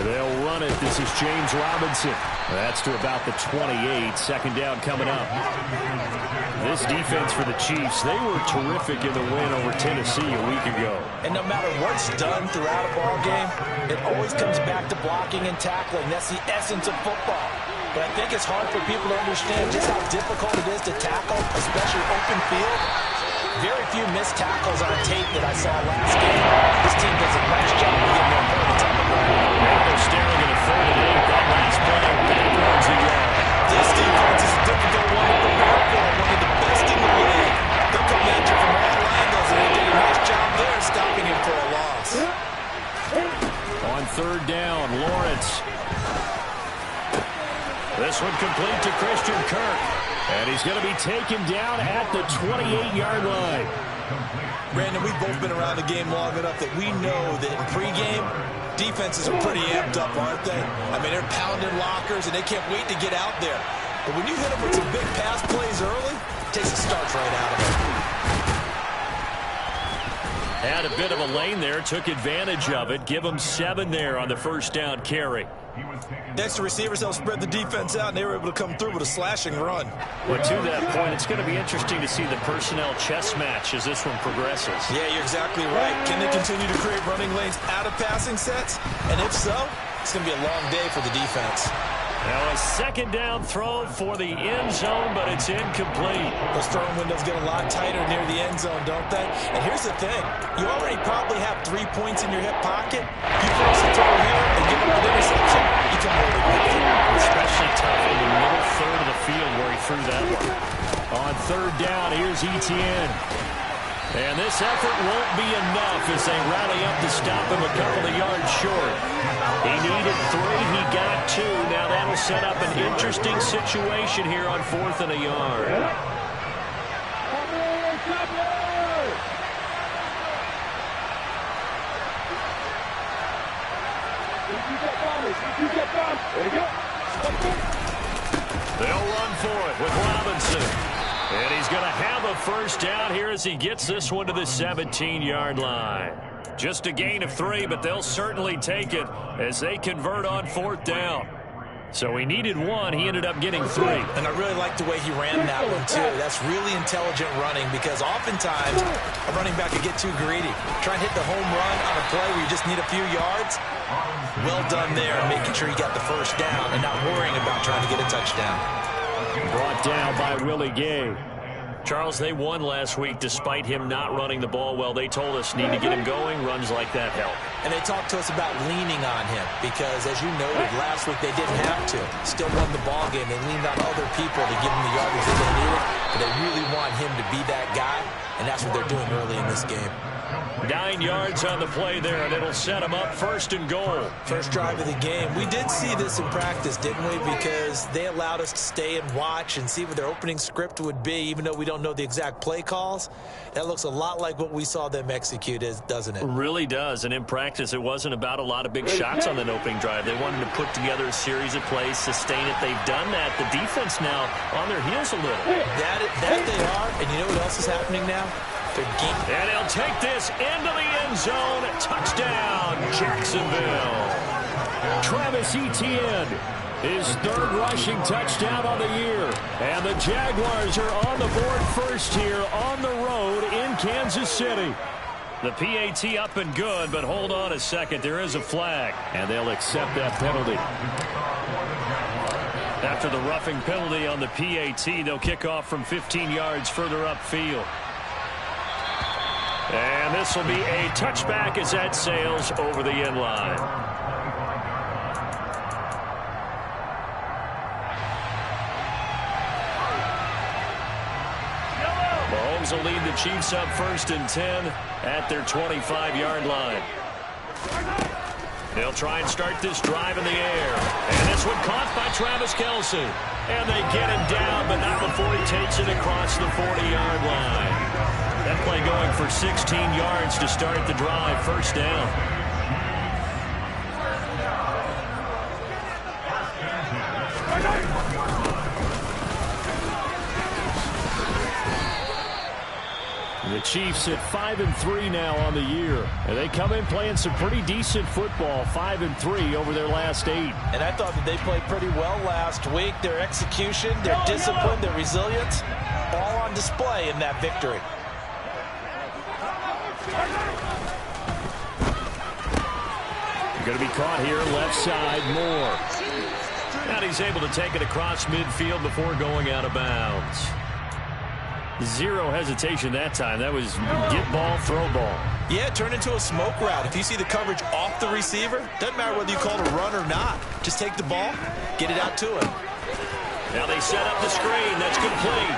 They'll run it. This is James Robinson. That's to about the 28. Second down coming up. This defense for the Chiefs, they were terrific in the win over Tennessee a week ago. And no matter what's done throughout a ball game, it always comes back to blocking and tackling. That's the essence of football. But I think it's hard for people to understand just how difficult it is to tackle, especially open field. Very few missed tackles on tape that I saw last game. This team does a nice job of getting their opponents on the ground. Now they're staring at a 3rd and 8. That last play backwards a yard. This defense is a difficult one to prepare for. One of the best in the league. They'll come at you from all angles, and they did a nice job there stopping him for a loss. On 3rd down, Lawrence. This one complete to Christian Kirk. And he's going to be taken down at the 28-yard line. Brandon, we've both been around the game long enough that we know that in pregame, defenses are pretty amped up, aren't they? I mean, they're pounding lockers, and they can't wait to get out there. But when you hit them with some big pass plays early, it takes the starch right out of them. Had a bit of a lane there, took advantage of it. Give them 7 there on the 1st down carry. Next, the receivers helped spread the defense out, and they were able to come through with a slashing run. Well, to that point, it's going to be interesting to see the personnel chess match as this one progresses. Yeah, you're exactly right. Can they continue to create running lanes out of passing sets? And if so, it's going to be a long day for the defense. Now a 2nd down throw for the end zone, but it's incomplete. Those throwing windows get a lot tighter near the end zone, don't they? And here's the thing. You already probably have 3 points in your hip pocket. You force a throw here and give up an interception, you come away with it. Especially tough in the middle 3rd of the field where he threw that one. On 3rd down, here's Etienne. And this effort won't be enough as they rally up to stop him a couple of yards short. He needed 3. He got 2. Now that'll set up an interesting situation here on 4th and a yard. They'll run for it with Robinson. And he's going to have a 1st down here as he gets this one to the 17-yard line. Just a gain of 3, but they'll certainly take it as they convert on 4th down. So he needed 1. He ended up getting 3. And I really like the way he ran that one, too. That's really intelligent running because oftentimes a running back could get too greedy. Try and hit the home run on a play where you just need a few yards. Well done there, making sure he got the 1st down and not worrying about trying to get a touchdown. Brought down by Willie Gay. Charles, they won last week despite him not running the ball well. They told us need to get him going. Runs like that help. And they talked to us about leaning on him because, as you noted, last week they didn't have to. Still won the ball game. They leaned on other people to give him the yardage that they needed. But they really want him to be that guy, and that's what they're doing early in this game. 9 yards on the play there, and it'll set them up 1st and goal. First drive of the game. We did see this in practice, didn't we? Because they allowed us to stay and watch and see what their opening script would be, even though we don't know the exact play calls. That looks a lot like what we saw them execute, doesn't it? Really does. And in practice, it wasn't about a lot of big shots on that opening drive. They wanted to put together a series of plays, sustain it. They've done that. The defense now on their heels a little. That they are. And you know what else is happening now? And he'll take this into the end zone. Touchdown, Jacksonville. Travis Etienne, his 3rd rushing touchdown on the year. And the Jaguars are on the board first here on the road in Kansas City. The PAT up and good, but hold on a second. There is a flag, and they'll accept that penalty. After the roughing penalty on the PAT, they'll kick off from 15 yards further upfield. And this will be a touchback as that sails over the end line. Mahomes will lead the Chiefs up 1st and 10 at their 25-yard line. They'll try and start this drive in the air. And this one caught by Travis Kelce. And they get him down, but not before he takes it across the 40-yard line. That play going for 16 yards to start the drive. 1st down. The Chiefs at 5-3 now on the year. And they come in playing some pretty decent football, 5-3 over their last 8. And I thought that they played pretty well last week. Their execution, their discipline, their resilience, all on display in that victory. Going to be caught here, left side, Moore. And he's able to take it across midfield before going out of bounds. Zero hesitation that time. That was get ball, throw ball. Yeah, turn into a smoke route. If you see the coverage off the receiver, doesn't matter whether you call it a run or not. Just take the ball, get it out to him. Now they set up the screen. That's complete.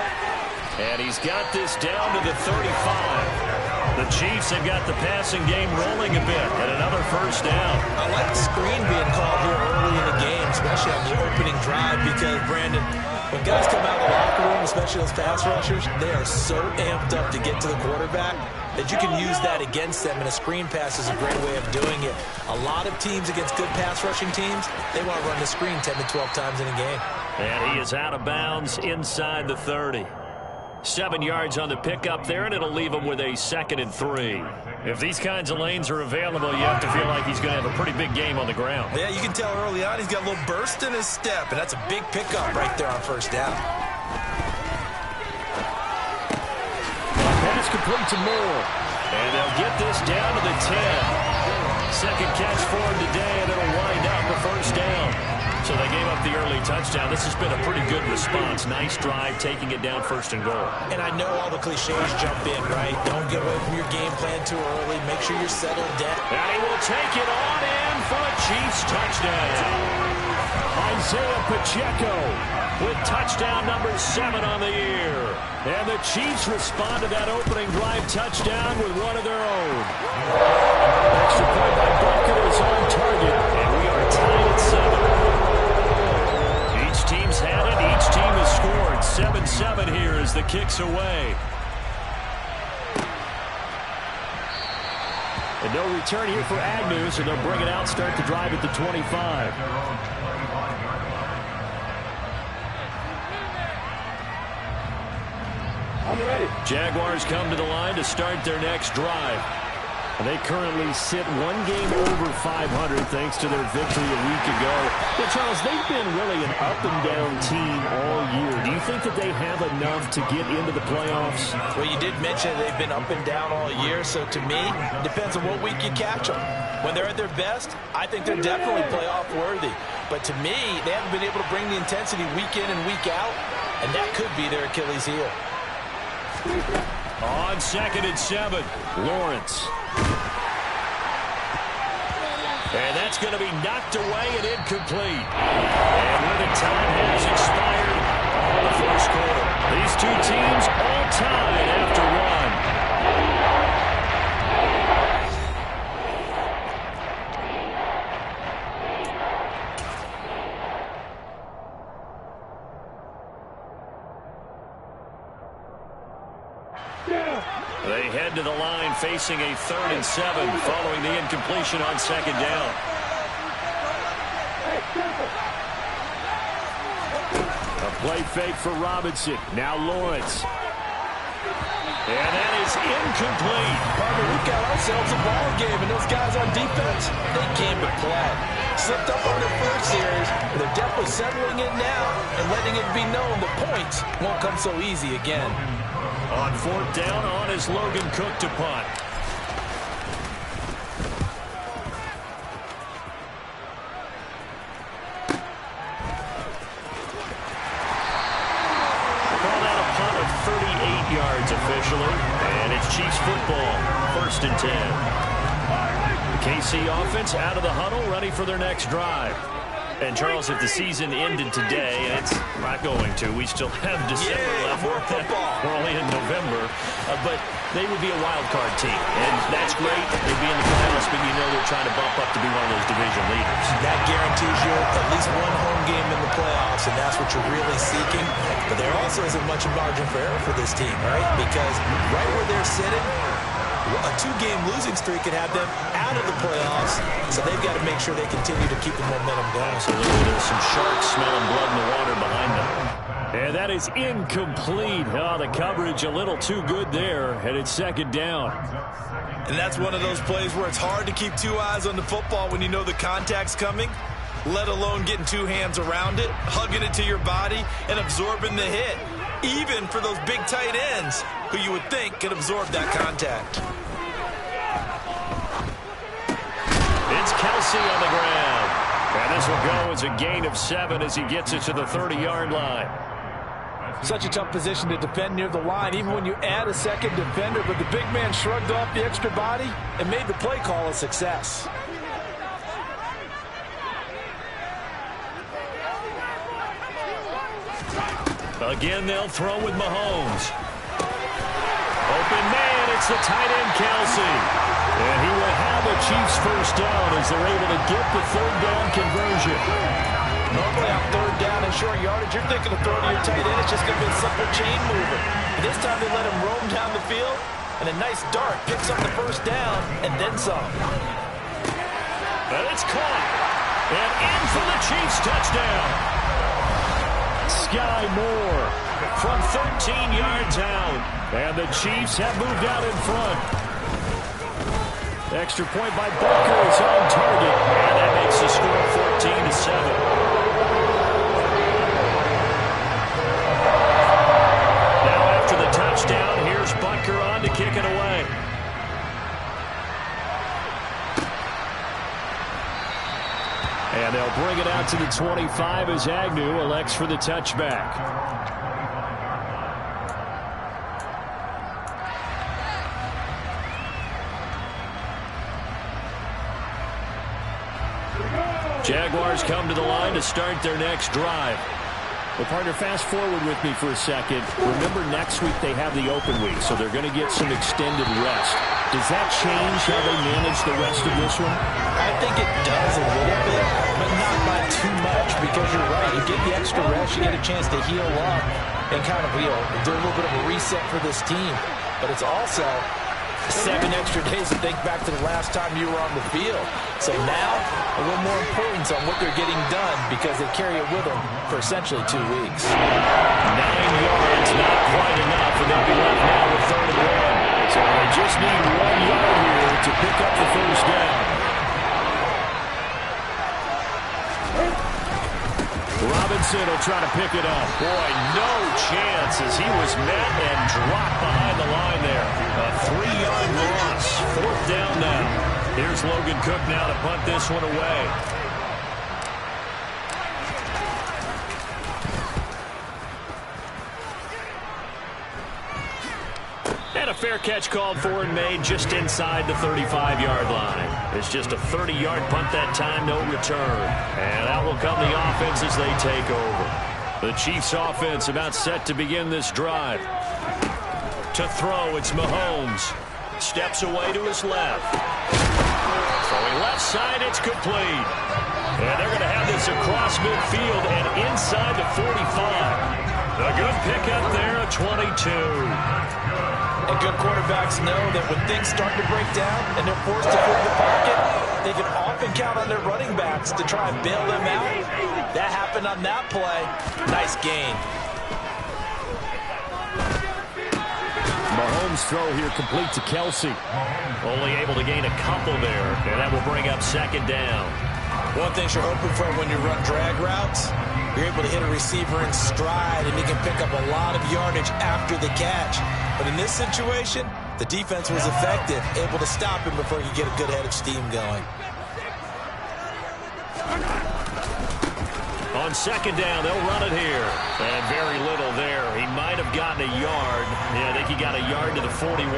And he's got this down to the 35. The Chiefs have got the passing game rolling a bit. And another first down. I like the screen being called here early in the game, especially on the opening drive, because, Brandon, when guys come out of the locker room, especially those pass rushers, they are so amped up to get to the quarterback that you can use that against them, and a screen pass is a great way of doing it. A lot of teams against good pass rushing teams, they want to run the screen 10 to 12 times in a game. And he is out of bounds inside the 30. 7 yards on the pickup there, and it'll leave him with a 2nd and 3. If these kinds of lanes are available, you have to feel like he's going to have a pretty big game on the ground. Yeah, you can tell early on he's got a little burst in his step, and that's a big pickup right there on first down. Pass complete to Moore. And they'll get this down to the 10. Second catch for him today, and it'll wind up a first down. So they gave up the early touchdown. This has been a pretty good response. Nice drive, taking it down 1st and goal. And I know all the cliches jump in, right? Don't get away from your game plan too early. Make sure you're settled down. And he will take it on in for a Chiefs touchdown. Isaiah Pacheco with touchdown number 7 on the year. And the Chiefs respond to that opening drive touchdown with one of their own. Extra point by Bucket is on target. And we are tied at 7. Each team's had it. Each team has scored. 7-7 here as the kick's away. And no return here for Agnew, so they'll bring it out, start the drive at the 25. Jaguars come to the line to start their next drive. They currently sit 1 game over 500 thanks to their victory a week ago. But, Charles, they've been really an up-and-down team all year. Do you think that they have enough to get into the playoffs? Well, you did mention they've been up and down all year, so to me, it depends on what week you catch them. When they're at their best, I think they're definitely playoff worthy. But to me, they haven't been able to bring the intensity week in and week out, and that could be their Achilles heel. On 2nd and 7, Lawrence. And that's going to be knocked away and incomplete. And when the time has expired on the first quarter, these two teams all tied after 1. They head to the line facing a 3rd and 7 following the incompletion on 2nd down. A play fake for Robinson. Now Lawrence. And that is incomplete. Barbara, we've got ourselves a ball game, and those guys on defense, they came to play. Slipped up on their first series, but they're definitely settling in now and letting it be known the points won't come so easy again. On 4th down, on is Logan Cook to punt. Call that a punt of 38 yards officially, and it's Chiefs football, 1st and 10. The KC offense out of the huddle, ready for their next drive. And, Charles, if the season ended today, and it's not going to, we still have December left. More football. We're only in November. But they would be a wild card team. And that's great. They'd be in the playoffs, but you know they're trying to bump up to be one of those division leaders. That guarantees you at least one home game in the playoffs, and that's what you're really seeking. But there also isn't much margin for error for this team, right? Because right where they're sitting, a 2-game losing streak could have them out of the playoffs, so they've got to make sure they continue to keep the momentum going. Absolutely. There's some sharks smelling blood in the water behind them. And that is incomplete. Oh, the coverage a little too good there, and it's second down. And that's one of those plays where it's hard to keep two eyes on the football when you know the contact's coming, let alone getting two hands around it, hugging it to your body, and absorbing the hit, even for those big tight ends who you would think could absorb that contact. It's Kelsey on the ground. And this will go as a gain of 7 as he gets it to the 30-yard line. Such a tough position to defend near the line, even when you add a second defender, but the big man shrugged off the extra body and made the play call a success. Again, they'll throw with Mahomes. Open man, it's the tight end, Kelsey. And he will have a Chiefs first down as they're able to get the third down conversion. Normally on third down and short yardage, you're thinking of throwing to your tight end. It's just going to be a simple chain mover. But this time they let him roam down the field, and a nice dart picks up the first down and then some. And it's caught. And in for the Chiefs touchdown. Sky Moore from 13 yards out. And the Chiefs have moved out in front. Extra point by Booker is on target. And that makes the score 14-7. Now after the touchdown, here's Butker on to kick it away. And they'll bring it out to the 25 as Agnew elects for the touchback. Jaguars come to the line to start their next drive. Well, partner, fast forward with me for a second. Remember, next week they have the open week, so they're going to get some extended rest. Does that change how they manage the rest of this one? I think it does a little bit, but not by too much, because you're right. You get the extra rest, you get a chance to heal up and kind of, do a little bit of a reset for this team. But it's also 7 extra days to think back to the last time you were on the field. So now, a little more importance on what they're getting done because they carry it with them for essentially 2 weeks. 9 yards, not quite enough, and they'll be left now with 3rd and 1. So they just need 1 yard here to pick up the first down. Robinson will try to pick it up. Boy, no chance as he was met and dropped behind the line there. A 3-yard loss. 4th down now. Here's Logan Cook now to punt this one away. And a fair catch called for and made just inside the 35-yard line. It's just a 30-yard punt that time, no return. And out will come the offense as they take over. The Chiefs offense about set to begin this drive. To throw, it's Mahomes. Steps away to his left. Throwing left side, it's complete. And they're going to have this across midfield and inside the 45. A good pickup there at 22. And good quarterbacks know that when things start to break down and they're forced to flip the pocket, they can often count on their running backs to try and bail them out. That happened on that play. Nice gain. Mahomes' throw here complete to Kelsey. Only able to gain a couple there, and that will bring up 2nd down. One thing you're hoping for when you run drag routes, you're able to hit a receiver in stride, and he can pick up a lot of yardage after the catch. But in this situation, the defense was effective, able to stop him before he could get a good head of steam going. On 2nd down, they'll run it here. And very little there. He might have gotten a yard. Yeah, I think he got a yard to the 41.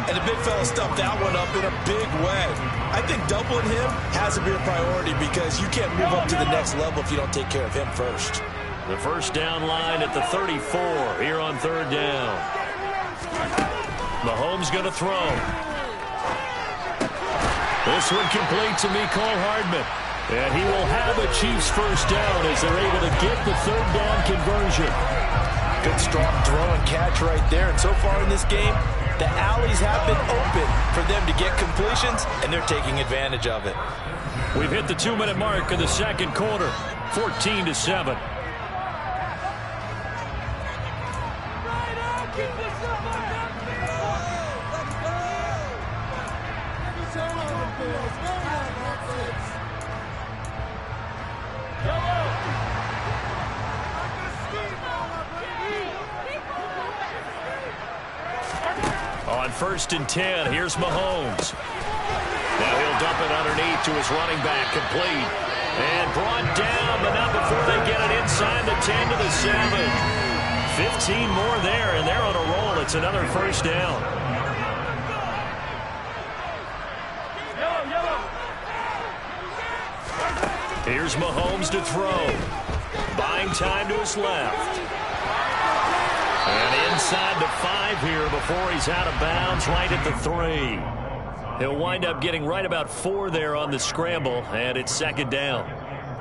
And the big fella stuffed that one up in a big way. I think doubling him has to be a priority because you can't move up to the next level if you don't take care of him first. The first down line at the 34 here on 3rd down. Mahomes going to throw. This one complete to Mecole Hardman. And he will have a Chiefs first down as they're able to get the 3rd down conversion. Good strong throw and catch right there. And so far in this game, the alleys have been open for them to get completions, and they're taking advantage of it. We've hit the 2-minute mark of the 2nd quarter, 14-7. On 1st and 10, here's Mahomes. Now he'll dump it underneath to his running back, complete. And brought down, but not before they get it inside the 10 to the 7. 15 more there, and they're on a roll. It's another 1st down. Here's Mahomes to throw. Buying time to his left. And inside the 5 here before he's out of bounds, right at the 3. He'll wind up getting right about 4 there on the scramble, and it's 2nd down.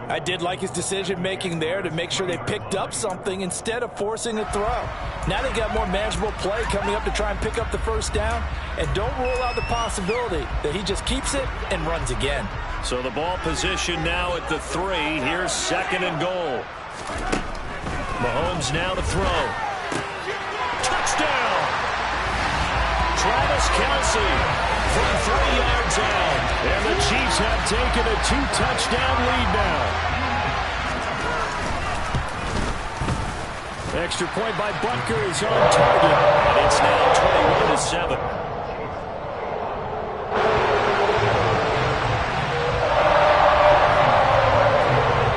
I did like his decision-making there to make sure they picked up something instead of forcing a throw. Now they got more manageable play coming up to try and pick up the 1st down, and don't rule out the possibility that he just keeps it and runs again. So the ball position now at the 3. Here's 2nd and goal. Mahomes now to throw. Touchdown! Travis Kelce from 3 yards out. And the Chiefs have taken a 2-touchdown lead now. Extra point by Butker is on target. And it's now 21-7.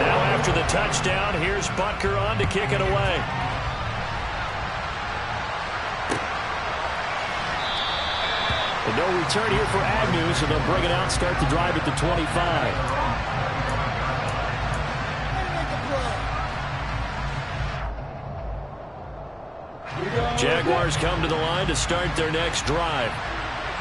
Now after the touchdown, here's Butker on to kick it away. No return here for Agnew, so they'll bring it out and start the drive at the 25. Jaguars come to the line to start their next drive.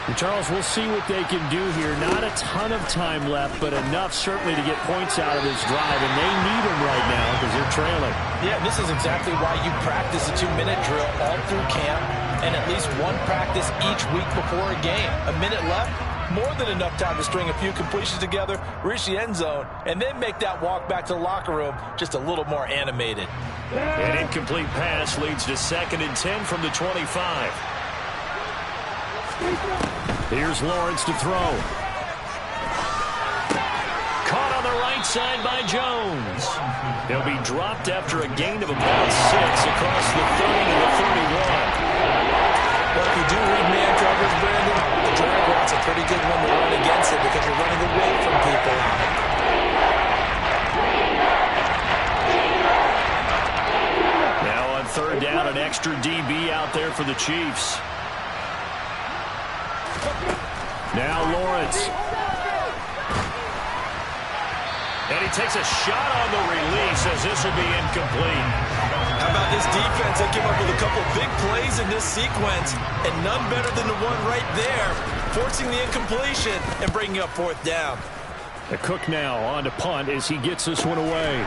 And Charles, we'll see what they can do here. Not a ton of time left, but enough certainly to get points out of this drive, and they need them right now because they're trailing. Yeah, this is exactly why you practice a 2-minute drill all through camp and at least one practice each week before a game. A minute left, more than enough time to string a few completions together, reach the end zone, and then make that walk back to the locker room just a little more animated. An incomplete pass leads to 2nd and 10 from the 25. Here's Lawrence to throw. Caught on the right side by Jones. He'll be dropped after a gain of about 6 across the 30 to the 31. Well, if you do read man coverage, Brandon, the Jaguars a pretty good one to run against it because you're running away from people. Now on 3rd down, an extra DB out there for the Chiefs. Now Lawrence. And he takes a shot on the release as this will be incomplete. How about this defense? They came up with a couple big plays in this sequence, and none better than the one right there, forcing the incompletion and bringing up 4th down. The Cook now on to punt as he gets this one away.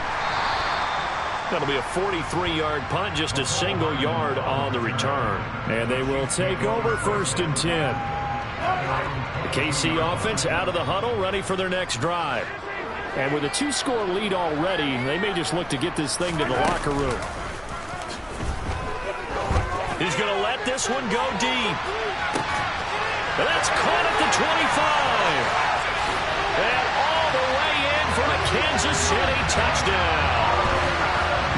That'll be a 43-yard punt, just a single yard on the return. And they will take over 1st and 10. The KC offense out of the huddle, ready for their next drive. And with a 2-score lead already, they may just look to get this thing to the locker room. He's going to let this one go deep. And that's caught at the 25. And all the way in for a Kansas City touchdown.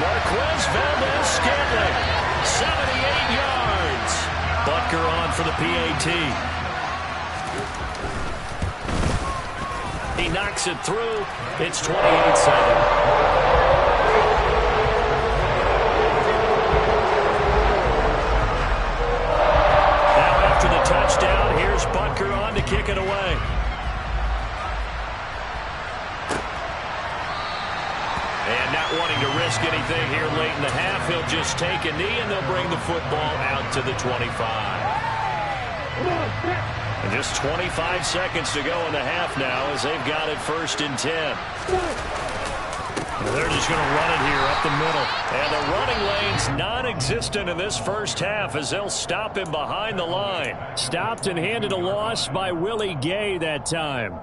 Marquez Valdez-Scantling, 78 yards. Butker on for the PAT. He knocks it through. It's 28-7. Now after the touchdown, here's Butker on to kick it away. And not wanting to risk anything here late in the half, he'll just take a knee and they'll bring the football out to the 25. And just 25 seconds to go in the half now as they've got it 1st and 10. And they're just going to run it here up the middle. And the running lane's non-existent in this first half as they'll stop him behind the line. Stopped and handed a loss by Willie Gay that time.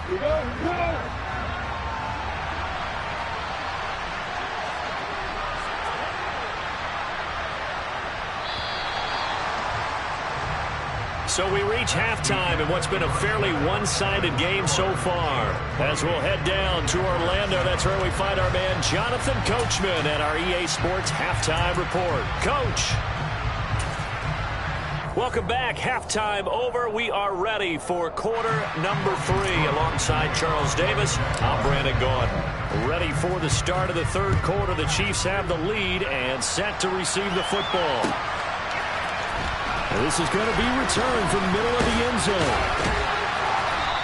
So we reach halftime in what's been a fairly one-sided game so far. As we'll head down to Orlando, that's where we find our man Jonathan Coachman at our EA Sports Halftime Report. Coach. Welcome back. Halftime over. We are ready for quarter number 3. Alongside Charles Davis, I'm Brandon Gaudin. Ready for the start of the third quarter. The Chiefs have the lead and set to receive the football. This is going to be returned from the middle of the end zone.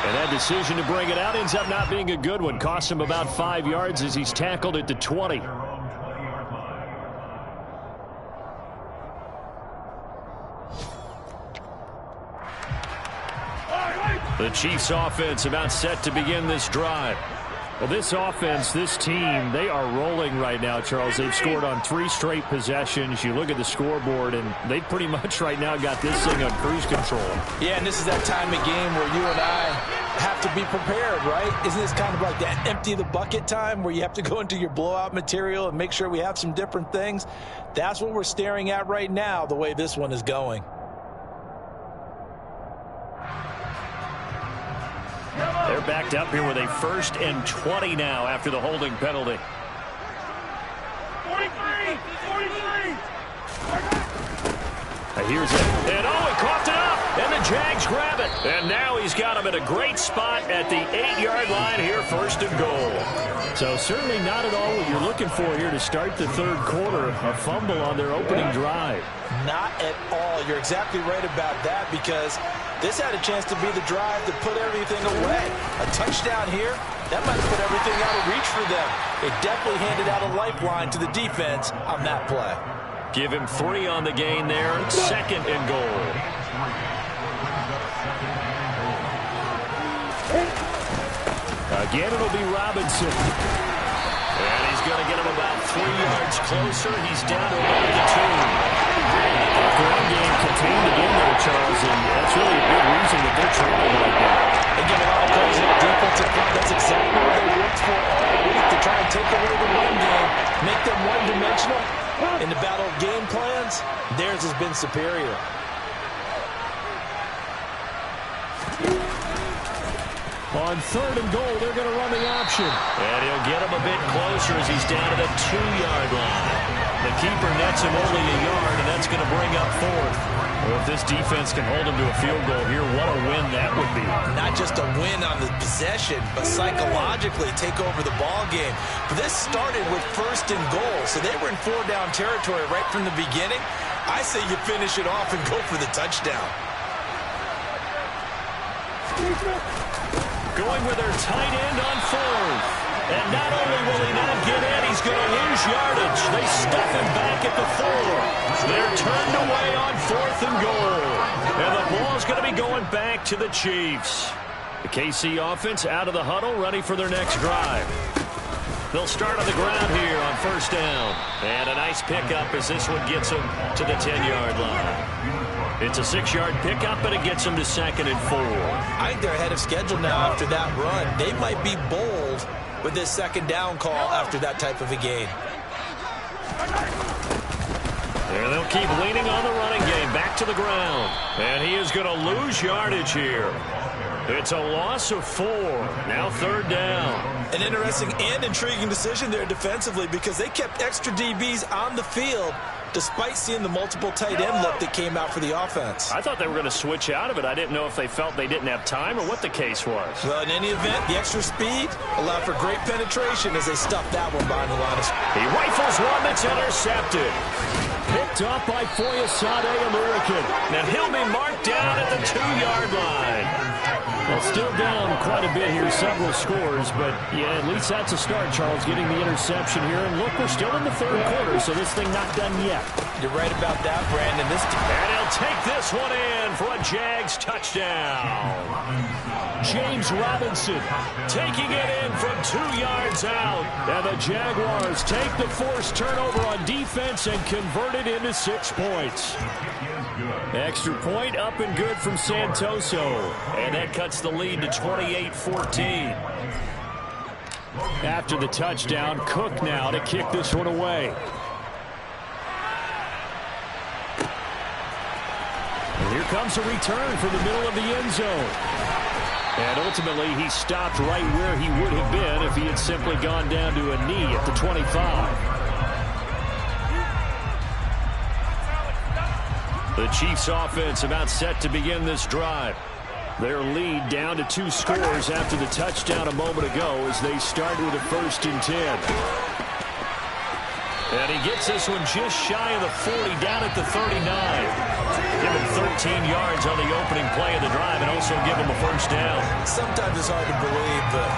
And that decision to bring it out ends up not being a good one. Costs him about 5 yards as he's tackled at the 20. The Chiefs offense about set to begin this drive. Well, this offense, this team, they are rolling right now, Charles. They've scored on 3 straight possessions. You look at the scoreboard, and they pretty much right now got this thing on cruise control. Yeah, and this is that time of game where you and I have to be prepared, right? Isn't this kind of like that empty the bucket time where you have to go into your blowout material and make sure we have some different things? That's what we're staring at right now, the way this one is going. They're backed up here with a 1st and 20 now after the holding penalty. 43! Here's it. And oh, he coughed it up. And the Jags grab it. And now he's got him at a great spot at the 8-yard line here, 1st and goal. So certainly not at all what you're looking for here to start the third quarter. A fumble on their opening drive. Not at all. You're exactly right about that, because this had a chance to be the drive to put everything away. A touchdown here, that might put everything out of reach for them. They definitely handed out a lifeline to the defense on that play. Give him 3 on the gain there. 2nd and goal. Again, it'll be Robinson. And he's going to get him about 3 yards closer. He's down to about the 2. Ground game contained again there, Charles, and that's really a big reason that they're trailing like that. They give a lot of praise to the defensive front. That's exactly what they looked for all week, to try and take away the run game, make them one-dimensional. In the battle of game plans, theirs has been superior. On 3rd and goal, they're going to run the option. And he'll get him a bit closer as he's down to the 2-yard line. The keeper nets him only a yard, and that's going to bring up 4th. Well, if this defense can hold him to a field goal here, what a win that would be. Not just a win on the possession, but psychologically take over the ball game. But this started with 1st and goal, so they were in 4-down territory right from the beginning. I say you finish it off and go for the touchdown. Going with their tight end on 4th. And not only will he not get in, he's going to lose yardage. They stuff him back at the 4. They're turned away on 4th and goal. And the ball's going to be going back to the Chiefs. The KC offense out of the huddle, ready for their next drive. They'll start on the ground here on 1st down. And a nice pickup as this one gets them to the 10-yard line. It's a 6-yard pickup, but it gets them to 2nd and 4. I think they're ahead of schedule now after that run. They might be bold with this 2nd down call after that type of a gain. There they'll keep leaning on the running game. Back to the ground. And he is going to lose yardage here. It's a loss of 4. Now 3rd down. An interesting and intriguing decision there defensively, because they kept extra DBs on the field despite seeing the multiple tight end look that came out for the offense. I thought they were going to switch out of it. I didn't know if they felt they didn't have time or what the case was. Well, in any event, the extra speed allowed for great penetration as they stuffed that one behind the line. He rifles one that's intercepted. Picked up by Foyesade American. And he'll be marked down at the 2-yard line. Well, still down quite a bit here, several scores, but yeah, at least that's a start, Charles, getting the interception here. And look, we're still in the 3rd quarter, so this thing not done yet. You're right about that, Brandon. And he'll take this one in for a Jags touchdown. James Robinson taking it in from 2 yards out. And the Jaguars take the forced turnover on defense and convert it into 6 points. Extra point up and good from Santoso. And that cuts the lead to 28-14. After the touchdown, Cook now to kick this one away. And here comes a return from the middle of the end zone. And ultimately, he stopped right where he would have been if he had simply gone down to a knee at the 25. The Chiefs offense about set to begin this drive. Their lead down to 2 scores after the touchdown a moment ago as they start with a 1st and 10. And he gets this one just shy of the 40 down at the 39. Give him 13 yards on the opening play of the drive and also give him a 1st down. Sometimes it's hard to believe, but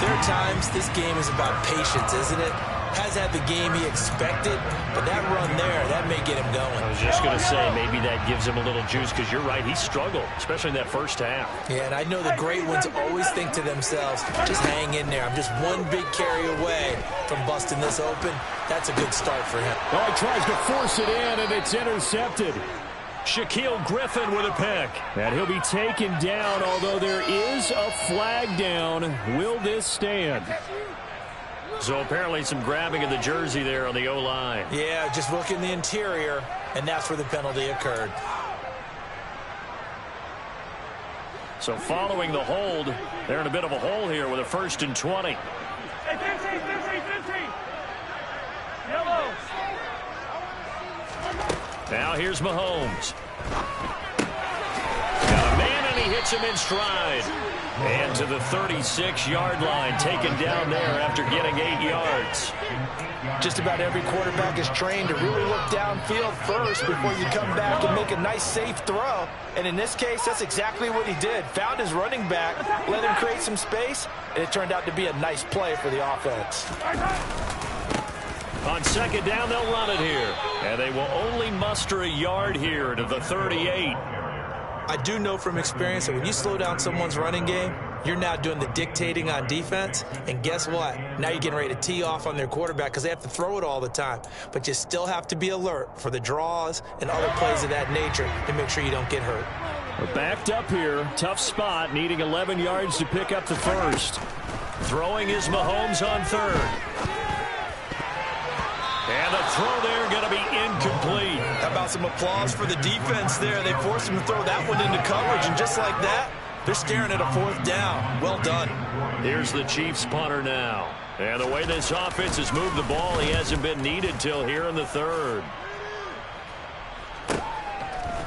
there are times this game is about patience, isn't it? Has had the game he expected, but that run there, that may get him going. I was just going to say, maybe that gives him a little juice because you're right, he struggled, especially in that 1st half. Yeah, and I know the great ones always think to themselves, just hang in there. I'm just one big carry away from busting this open. That's a good start for him. Oh, he tries to force it in, and it's intercepted. Shaquille Griffin with a pick. And he'll be taken down, although there is a flag down. Will this stand? So apparently some grabbing of the jersey there on the O-line. Yeah, just look in the interior, and that's where the penalty occurred. So following the hold, they're in a bit of a hole here with a 1st and 20. Hey, 15. Yellow. Now here's Mahomes. Got a man, and he hits him in stride. And to the 36-yard line, taken down there after getting 8 yards. Just about every quarterback is trained to really look downfield first before you come back and make a nice, safe throw. And in this case, that's exactly what he did. Found his running back, let him create some space, and it turned out to be a nice play for the offense. On 2nd down, they'll run it here. And they will only muster a yard here to the 38. I do know from experience that when you slow down someone's running game, you're now doing the dictating on defense. And guess what? Now you're getting ready to tee off on their quarterback because they have to throw it all the time. But you still have to be alert for the draws and other plays of that nature to make sure you don't get hurt. We're backed up here. Tough spot, needing 11 yards to pick up the 1st. Throwing is Mahomes on 3rd. And the throw there going to be incomplete. How about some applause for the defense there? They forced him to throw that one into coverage, and just like that, they're staring at a 4th down. Well done. Here's the Chiefs punter now. And the way this offense has moved the ball, he hasn't been needed till here in the 3rd.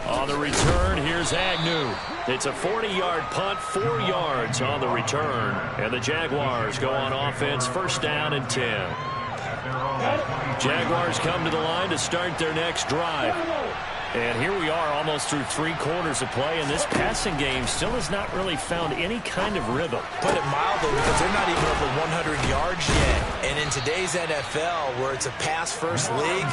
On the return, here's Agnew. It's a 40-yard punt, 4 yards on the return. And the Jaguars go on offense, 1st down and 10. Jaguars come to the line to start their next drive. And here we are almost through 3 quarters of play, and this passing game still has not really found any kind of rhythm. Put it mildly, because they're not even over 100 yards yet. And in today's NFL, where it's a pass-first league,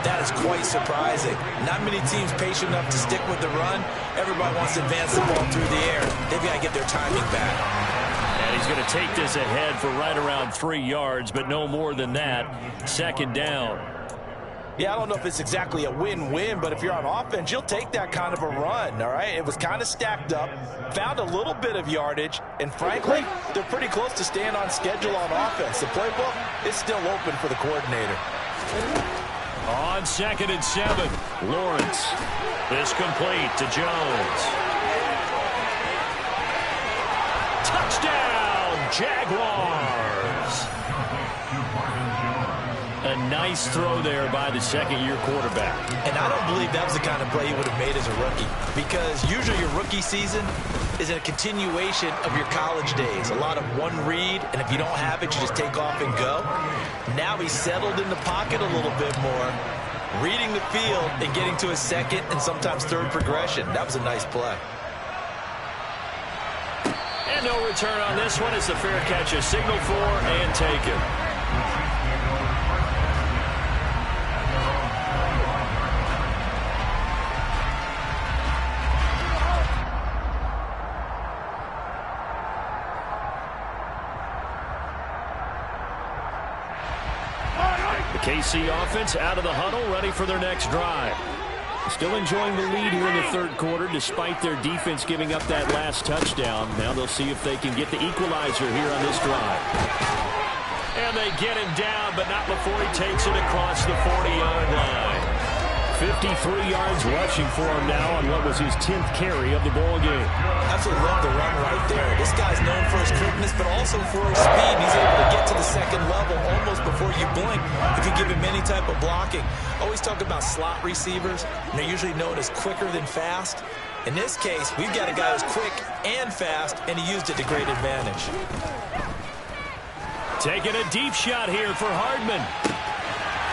that is quite surprising. Not many teams patient enough to stick with the run. Everybody wants to advance the ball through the air. They've got to get their timing back. And he's going to take this ahead for right around 3 yards, but no more than that. 2nd down. Yeah, I don't know if it's exactly a win-win, but if you're on offense, you'll take that kind of a run, all right? It was kind of stacked up, found a little bit of yardage, and frankly, they're pretty close to staying on schedule on offense. The playbook is still open for the coordinator. On 2nd and 7, Lawrence. This complete to Jones. Touchdown, Jaguars. A nice throw there by the 2nd-year quarterback. And I don't believe that was the kind of play he would have made as a rookie, because usually your rookie season is a continuation of your college days. A lot of one read, and if you don't have it, you just take off and go. Now he's settled in the pocket a little bit more, reading the field and getting to his 2nd and sometimes 3rd progression. That was a nice play. And no return on this one as the fair catch is signaled for and taken. KC offense out of the huddle, ready for their next drive. Still enjoying the lead here in the third quarter, despite their defense giving up that last touchdown. Now they'll see if they can get the equalizer here on this drive. And they get him down, but not before he takes it across the 40-yard line. 53 yards rushing for him now on what was his 10th carry of the ball game. Absolutely love the run right there. This guy's known for his quickness, but also for his speed. He's able to get to the second level almost before you blink if you give him any type of blocking. Always talk about slot receivers, and they're usually known as quicker than fast. In this case, we've got a guy who's quick and fast, and he used it to great advantage. Taking a deep shot here for Hardman.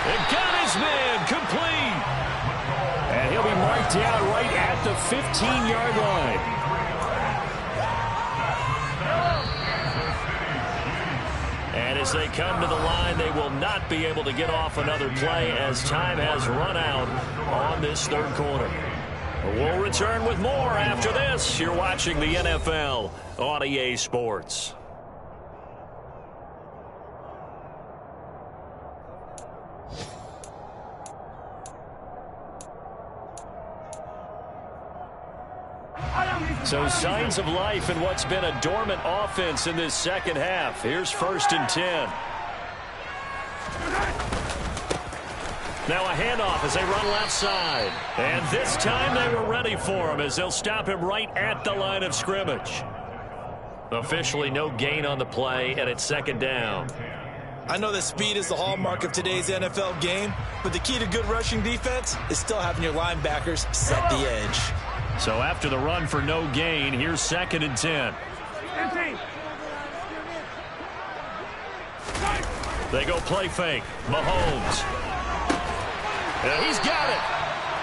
It got his man complete. And he'll be marked down right at the 15-yard line. And as they come to the line, they will not be able to get off another play as time has run out on this third quarter. We'll return with more after this. You're watching the NFL on EA Sports. So signs of life in what's been a dormant offense in this second half. Here's 1st and 10. Now a handoff as they run left side. And this time they were ready for him as they'll stop him right at the line of scrimmage. Officially no gain on the play, and it's 2nd down. I know that speed is the hallmark of today's NFL game, but the key to good rushing defense is still having your linebackers set the edge. So after the run for no gain, here's 2nd and 10. They go play fake. Mahomes. And he's got it.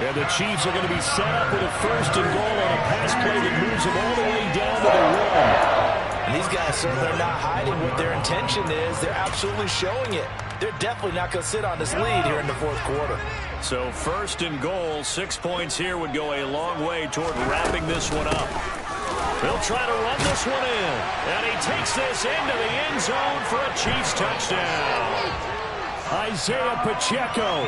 And the Chiefs are going to be set up with a 1st and goal on a pass play that moves them all the way down to the 1. And these guys certainly are not hiding what their intention is. They're absolutely showing it. They're definitely not going to sit on this lead here in the 4th quarter. So 1st and goal, 6 points here would go a long way toward wrapping this one up. They'll try to run this one in. And he takes this into the end zone for a Chiefs touchdown. Isaiah Pacheco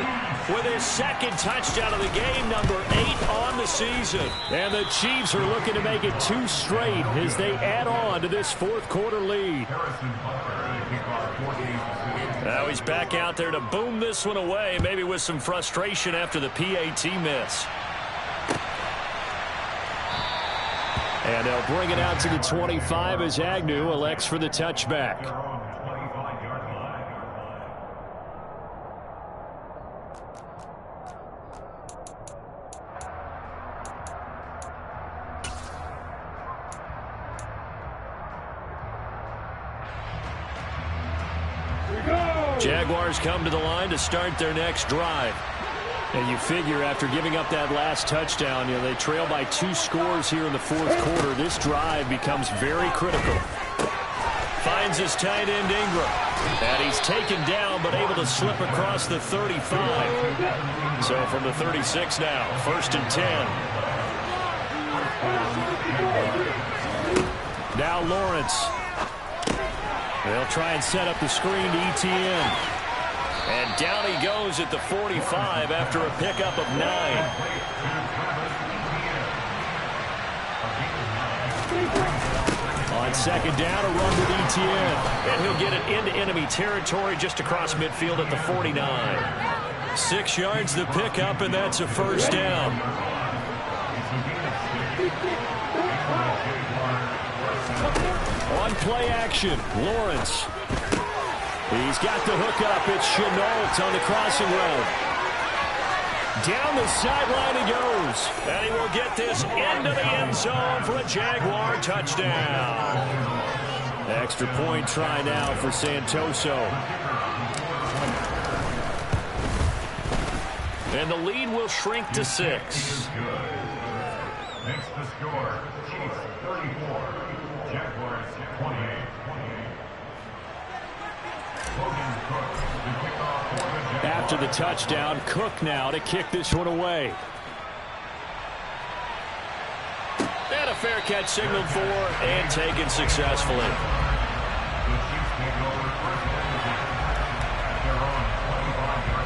with his 2nd touchdown of the game, number 8 on the season. And the Chiefs are looking to make it 2 straight as they add on to this 4th quarter lead. Now he's back out there to boom this one away, maybe with some frustration after the PAT miss. And they'll bring it out to the 25 as Agnew elects for the touchback. Jaguars come to the line to start their next drive. And you figure after giving up that last touchdown, they trail by 2 scores here in the 4th quarter. This drive becomes very critical. Finds his tight end Ingram. And he's taken down but able to slip across the 35. So from the 36 now, 1st and 10. Now Lawrence. They'll try and set up the screen to ETN. And down he goes at the 45 after a pickup of 9. On 2nd down, a run with ETN. And he'll get it into enemy territory just across midfield at the 49. 6 yards the pickup, and that's a 1st down. On play action, Lawrence. He's got the hook up. It's Chenault on the crossing route. Down the sideline he goes. And he will get this into the end zone for a Jaguar touchdown. Extra point try now for Santoso. And the lead will shrink to 6. Next to score, Chiefs 34, Jaguars 28. After the touchdown, Cook now to kick this one away. And a fair catch signaled for and taken successfully. The Chiefs take over first and 10 at their own 25-yard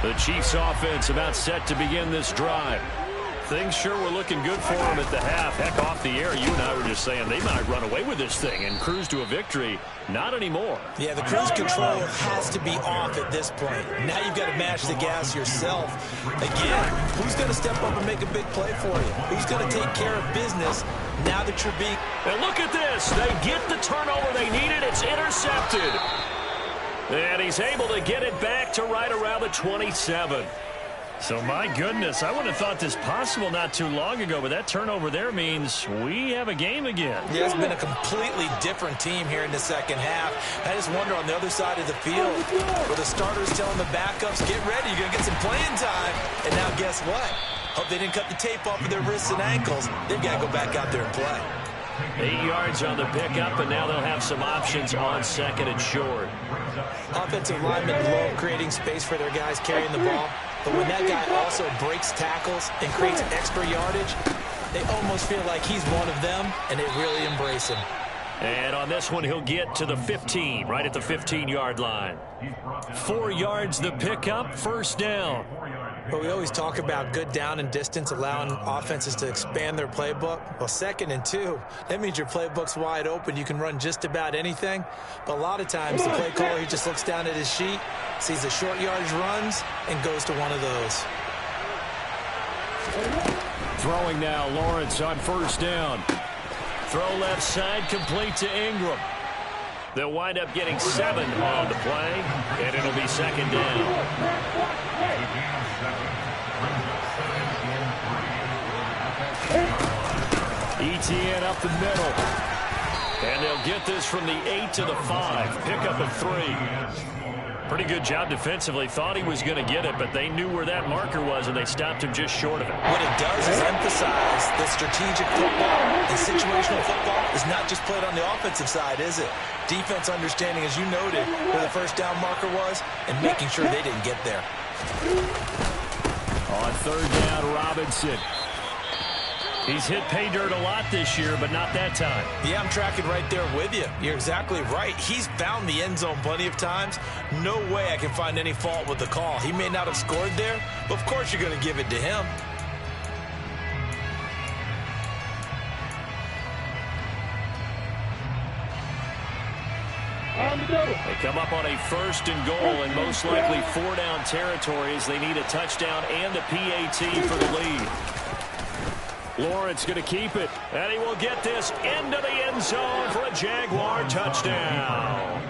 The Chiefs offense about set to begin this drive. Things sure were looking good for them at the half. Heck, off the air, you and I were just saying they might run away with this thing and cruise to a victory. Not anymore. Yeah, the cruise control has to be off at this point. Now you've got to match the gas yourself. Again, who's going to step up and make a big play for you? Who's going to take care of business now that you're being... And look at this. They get the turnover they needed. It's intercepted. And he's able to get it back to right around the 27. So, my goodness, I wouldn't have thought this possible not too long ago, but that turnover there means we have a game again. Yeah, it's been a completely different team here in the second half. I just wonder on the other side of the field where the starters telling the backups, get ready, you're going to get some playing time. And now guess what? Hope they didn't cut the tape off of their wrists and ankles. They've got to go back out there and play. 8 yards on the pickup, and now they'll have some options on second and short. Offensive linemen love creating space for their guys carrying the ball. But when that guy also breaks tackles and creates extra yardage, they almost feel like he's one of them, and they really embrace him. And on this one, he'll get to the 15, right at the 15-yard line. 4 yards the pickup, first down. But we always talk about good down and distance, allowing offenses to expand their playbook. Well, 2nd and 2, that means your playbook's wide open. You can run just about anything. But a lot of times, the play caller, he just looks down at his sheet, sees the short yardage runs, and goes to one of those. Throwing now, Lawrence on first down. Throw left side, complete to Ingram. They'll wind up getting 7 on the play, and it'll be second down. ETN up the middle. And they'll get this from the 8 to the 5. Pickup of 3. Pretty good job defensively. Thought he was going to get it, but they knew where that marker was, and they stopped him just short of it. What it does is emphasize that strategic football and situational football is not just played on the offensive side, is it? Defense understanding, as you noted, where the first down marker was and making sure they didn't get there. On third down, Robinson. He's hit pay dirt a lot this year, but not that time. Yeah, I'm tracking right there with you. You're exactly right. He's found the end zone plenty of times. No way I can find any fault with the call. He may not have scored there, but of course you're going to give it to him. They come up on a 1st and goal in most likely 4-down territory as they need a touchdown and a PAT for the lead. Lawrence going to keep it, and he will get this into the end zone for a Jaguar touchdown.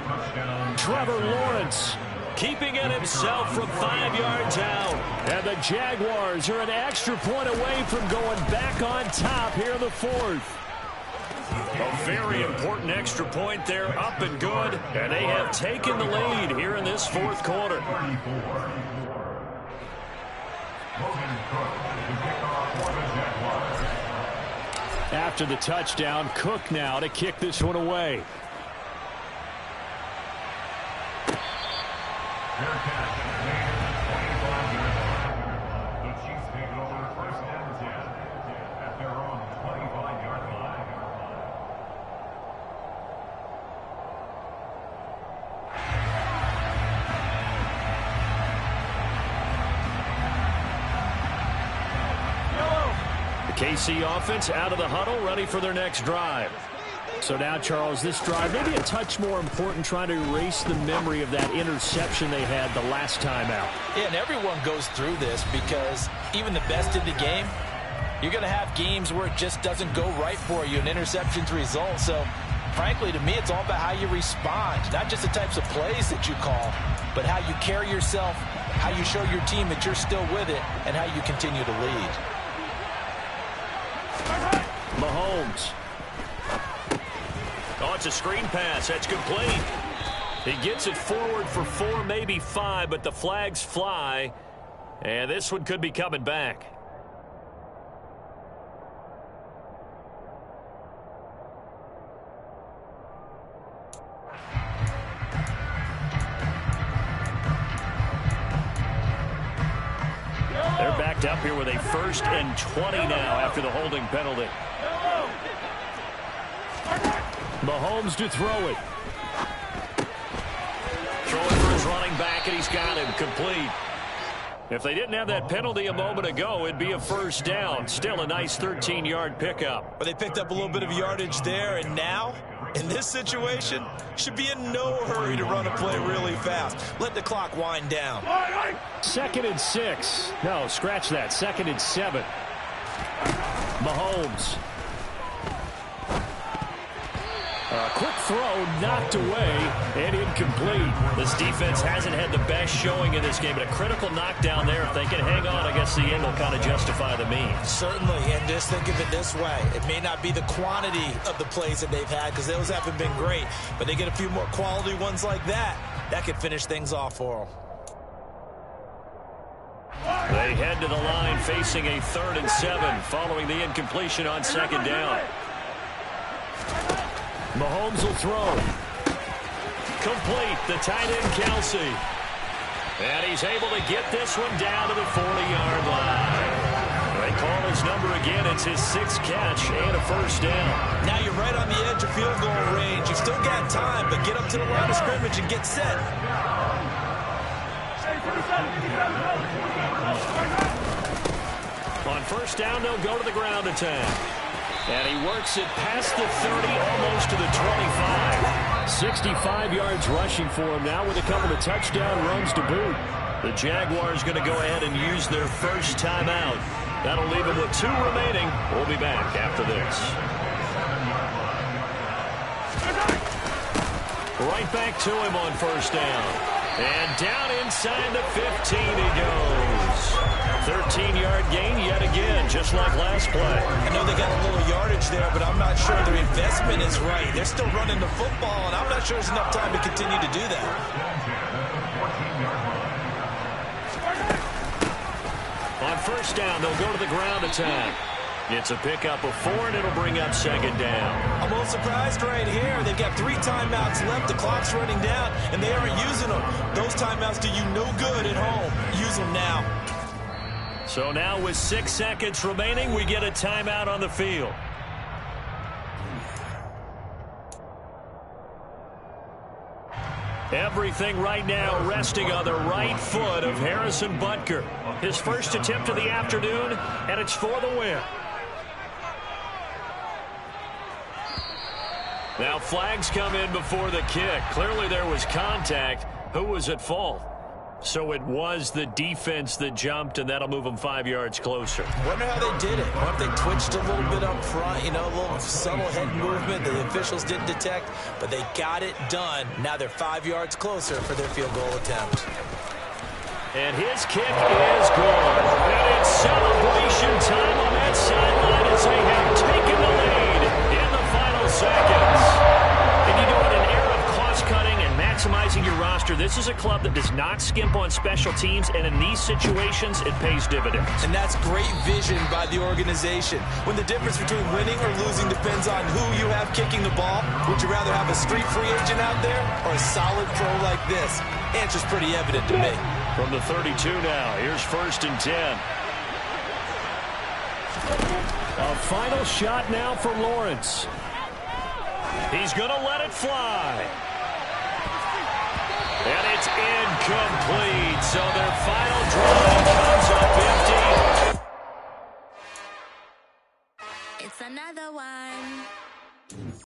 Trevor Lawrence keeping it himself from 5 yards out. And the Jaguars are an extra point away from going back on top here in the 4th. A very important extra point there, up and good. And they have taken the lead here in this 4th quarter. After the touchdown, Cook now to kick this one away. The Chiefs take it over 1st and 10 at their own 25-yard line. KC offense out of the huddle, ready for their next drive. So now, Charles, this drive maybe a touch more important, trying to erase the memory of that interception they had the last time out. Yeah, and everyone goes through this because even the best in the game, you're going to have games where it just doesn't go right for you, and interceptions result. So, frankly, to me, it's all about how you respond, not just the types of plays that you call, but how you carry yourself, how you show your team that you're still with it, and how you continue to lead. Mahomes. Oh, it's a screen pass. That's complete. He gets it forward for 4, maybe 5, but the flags fly. And this one could be coming back. They're backed up here with a 1st and 20 now after the holding penalty. Mahomes to throw it. Throwing for his running back, and he's got him complete. If they didn't have that penalty a moment ago, it'd be a first down. Still a nice 13-yard pickup. But they picked up a little bit of yardage there, and now, in this situation, should be in no hurry to run a play really fast. Let the clock wind down. 2nd and 6. No, scratch that. 2nd and 7. Mahomes. A quick throw knocked away and incomplete. This defense hasn't had the best showing in this game, but a critical knockdown there. If they can hang on, I guess the end will kind of justify the means. Certainly, and just think of it this way. It may not be the quantity of the plays that they've had because those haven't been great, but they get a few more quality ones like that. That could finish things off for them. They head to the line facing a 3rd and 7 following the incompletion on 2nd down. Mahomes will throw. Complete. The tight end, Kelsey. And he's able to get this one down to the 40-yard line. They call his number again. It's his 6th catch and a first down. Now you're right on the edge of field goal range. You've still got time, but get up to the line of scrimmage and get set. On first down, they'll go to the ground attack. And he works it past the 30, almost to the 25. 65 yards rushing for him now with a couple of touchdown runs to boot. The Jaguars going to go ahead and use their first timeout. That'll leave them with 2 remaining. We'll be back after this. Right back to him on first down. And down inside the 15 he goes. 13-yard gain yet again, just like last play. I know they got a little yardage there, but I'm not sure their investment is right. They're still running the football, and I'm not sure there's enough time to continue to do that. On first down, they'll go to the ground attack. It's a pickup of 4, and it'll bring up 2nd down. I'm a little surprised right here. They've got 3 timeouts left. The clock's running down, and they aren't using them. Those timeouts do you no good at home. Use them now. So now with 6 seconds remaining, we get a timeout on the field. Everything right now resting on the right foot of Harrison Butker. His first attempt of the afternoon, and it's for the win. Now flags come in before the kick. Clearly there was contact. Who was at fault? So it was the defense that jumped, and that'll move them 5 yards closer. Wonder how they did it. What if they twitched a little bit up front, you know, a little subtle head movement the officials didn't detect, but they got it done. Now they're 5 yards closer for their field goal attempt. And his kick is good. And it's celebration time on that sideline as they have taken the lead in the final seconds. And you know, in an era of cost-cutting and maximizing your roster, this is a club that does not skimp on special teams, and in these situations, it pays dividends. And that's great vision by the organization. When the difference between winning or losing depends on who you have kicking the ball, would you rather have a street free agent out there or a solid pro like this? Answer's pretty evident to me. From the 32 now, here's 1st and 10. A final shot now for Lawrence. He's going to let it fly. And it's incomplete. So their final drive comes up empty. It's another one.